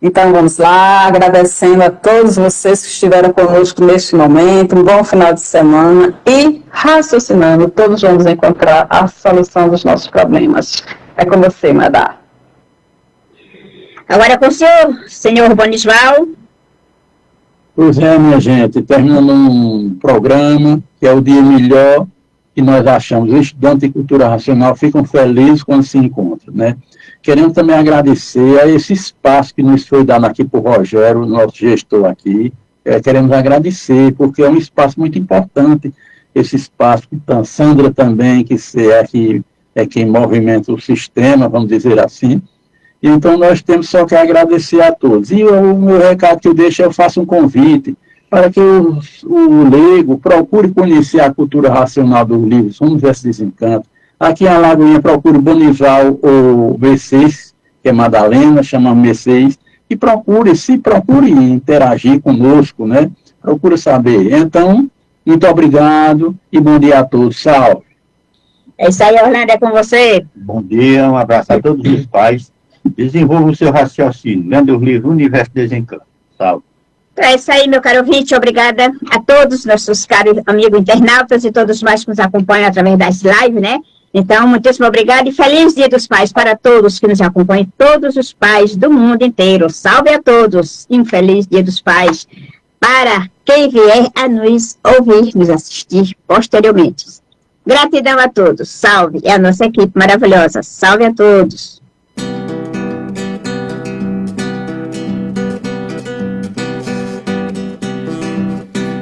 Então, vamos lá, agradecendo a todos vocês que estiveram conosco neste momento, um bom final de semana e raciocinando, todos vamos encontrar a solução dos nossos problemas. É com você, Madá. Agora é com o senhor Bonisval. Pois é, minha gente, terminando um programa que é o dia melhor que nós achamos. Os estudantes de cultura racional ficam felizes quando se encontram, né? Queremos também agradecer a esse espaço que nos foi dado aqui por Rogério, nosso gestor aqui. Queremos agradecer, porque é um espaço muito importante, esse espaço que a Sandra também, que é quem movimenta o sistema, vamos dizer assim. Então, nós temos só que agradecer a todos. E o meu recado que eu deixo, eu faço um convite para que o leigo procure conhecer a cultura racional dos livros Universo Desencanto. Aqui em Alagoinha, procure Bonival ou V6, que é Madalena, chama V6, e procure interagir conosco, né? Procure saber. Então, muito obrigado e bom dia a todos. Salve. É isso aí, Orlando, é com você. Bom dia, um abraço a todos os pais. Desenvolva o seu raciocínio, lendo os livros Universo Desencanto. Salve. É isso aí, meu caro ouvinte. Obrigada a todos nossos caros amigos internautas e todos mais que nos acompanham através das lives, né? Então, muitíssimo obrigado e feliz Dia dos Pais para todos que nos acompanham, todos os pais do mundo inteiro. Salve a todos e um feliz Dia dos Pais para quem vier a nos ouvir, nos assistir posteriormente. Gratidão a todos. Salve. É a nossa equipe maravilhosa. Salve a todos.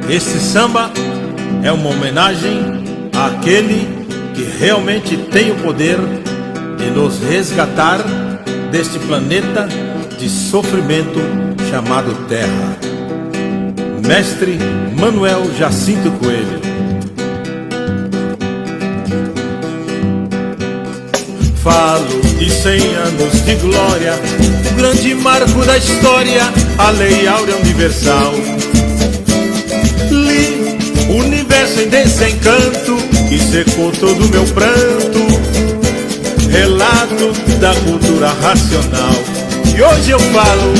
Esse samba é uma homenagem àquele que realmente tem o poder de nos resgatar deste planeta de sofrimento chamado Terra. Mestre Manuel Jacinto Coelho. Falo de 100 anos de glória, o grande marco da história, a Lei Áurea Universal. Li o universo em desencanto, que secou todo o meu pranto, relato da cultura racional. E hoje eu falo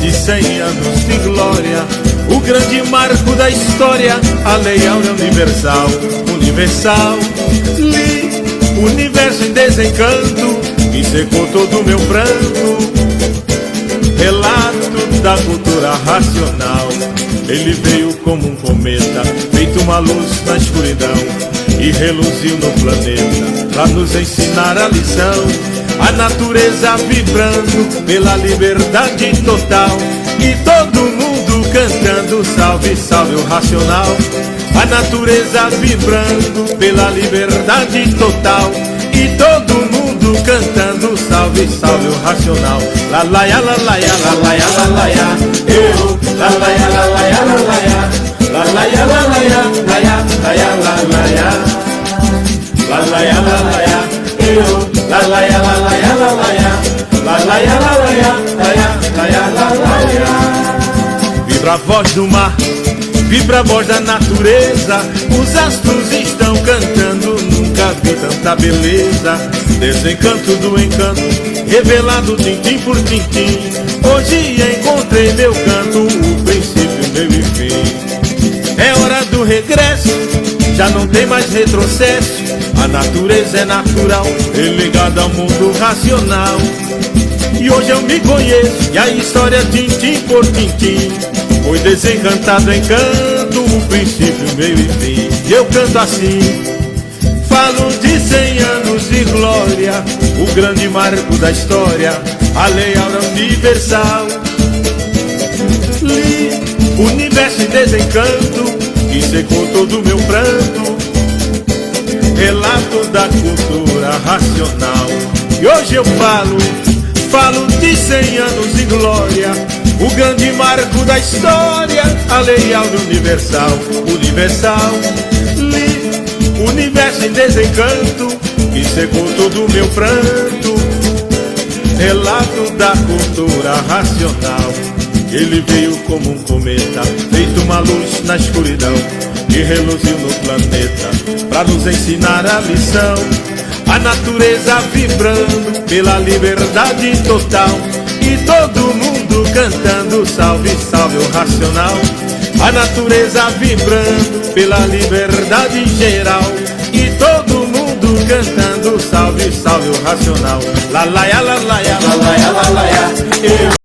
de 100 anos de glória, o grande marco da história, a Lei Áurea Universal. Universal, li o universo em desencanto, que secou todo o meu pranto, relato da cultura racional. Ele veio como um cometa, feito uma luz na escuridão, e reluziu no planeta, pra nos ensinar a lição. A natureza vibrando pela liberdade total, e todo mundo cantando salve, salve o racional. A natureza vibrando pela liberdade total, e todo mundo cantando salve, salve o racional. La la ya, la la ya, la la ya, la la ya, eu, la la ya, la la ya, la la ya, la la ya, la la ya, la ya, la ya, la la ya, la la ya, la la ya, eu, la la ya, la la ya, la la ya, la la ya, la la ya, la ya, la ya, la la ya. Vibra a voz do mar, vibra a voz da natureza, os astros estão cantando, nunca vi tanta beleza. Desencanto do encanto, revelado tintim por tintim. Hoje encontrei meu canto, o princípio, meu e fim. É hora do regresso, já não tem mais retrocesso. A natureza é natural, é ligada ao mundo racional. E hoje eu me conheço, e a história tintim por tintim foi desencantado em canto, o princípio, meio e fim. E eu canto assim, falo de 100 anos de glória, o grande marco da história, a Lei Áurea Universal. Li o universo em desencanto, que secou todo o meu pranto, relato da cultura racional. E hoje eu falo de 100 anos de glória, o grande marco da história, a Lei Áurea Universal. Universal, li o universo em desencanto, que secou todo o meu pranto, relato da cultura racional. Ele veio como um cometa, feito uma luz na escuridão, e reluziu no planeta, pra nos ensinar a lição. A natureza vibrando pela liberdade total, e todo mundo cantando salve, salve o racional. A natureza vibrando pela liberdade geral, e todo mundo cantando salve, salve o racional. La la ya, la la ya, la la ya, la la ya, eu